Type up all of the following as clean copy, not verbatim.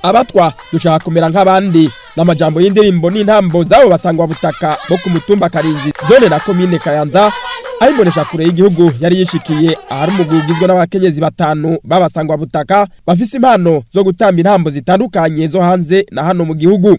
abatwa dushaka kumera nk'abandi n'amajambo y'indirimbo n'intambo zabo basangwa butaka bo ku mutumba Karinzi zone na komine Kayanza aho imbonesha kure y'igihugu yari yishikiye ahari umugugizwe n'abakenyezi batanu babasangwa butaka bafise impano zo gutamba intambo zitandukanye zo hanze na hano mu gihugu.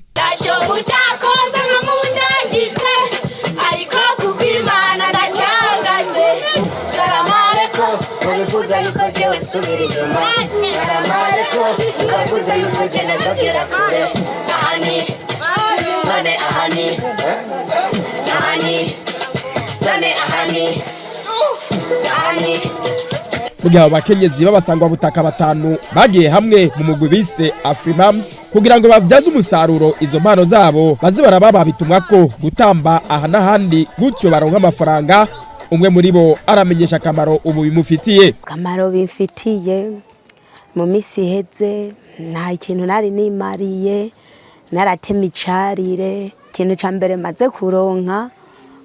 Mugihe abakenyezi babasangwa butaka batanu bagiye hamwe mu mugwi bise Afrimams kugira ngo bavyaze umusaruro izo mpano zabo baze barababa bitumwako gutamba aha n'ahandi gutyo baronka amafaranga. Umwe muri bo aramenyesha akamaro ubu bimufitiye. Kamaro bimfitiye mu misi heze nta ikintu nari nimariye naratema icarire ikintu ca mbere maze kuronka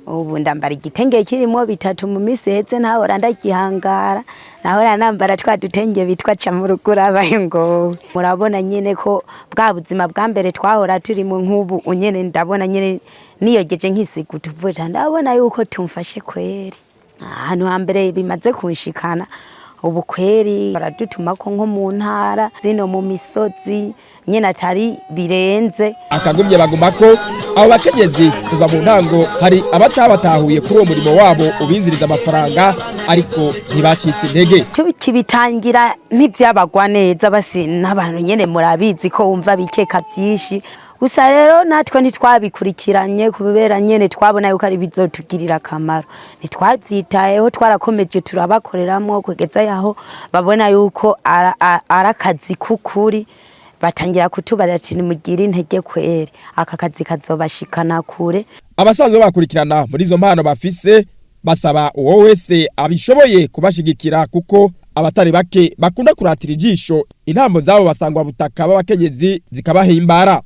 ubu ndambara igitenge kirimo bitatu mu misi heze nahora ndagihangara nahora nambara twa dutenge bitwa camurukura abayengo. Murabona nyene ko bwa buzima bwa mbere twahora turi mu nkubu unyene ndabona nyene niyogeje nkisiga tuvuta ndabona yuko tumfashe kweri ahantu hambere bimaze kunshikana ubu kweri baradutuma ko nko mu ntara zino mu misozi nyene atari birenze akagumye bagumako abo bakenyezi kuva mu ntango hari abatabatahuye kuri uwo murimo wabo ubinziriza amafaranga ariko ntibacitse intege. Kibitangira ntivyabagwa neza basi n'abantu nyene murabizi ko wumva bikeka byinshi gusa rero natwe ntitwabikurikiranye kubera nyene twabona yuko ari bizotugirira akamaro ntitwabyitayeho twarakomeje turabakoreramo kugeza yaho babona yuko arakazi kukuri batangira kutubarira ati nimugire intege kwere aka kazi kazobashikana kure. Abasaza bakurikirana muri izo mpano bafise basaba uwo wese abishoboye kubashigikira kuko abatari bake bakunda kuratira ijisho intambo zabo basangwa butaka b'abakenyezi zikabahimbara.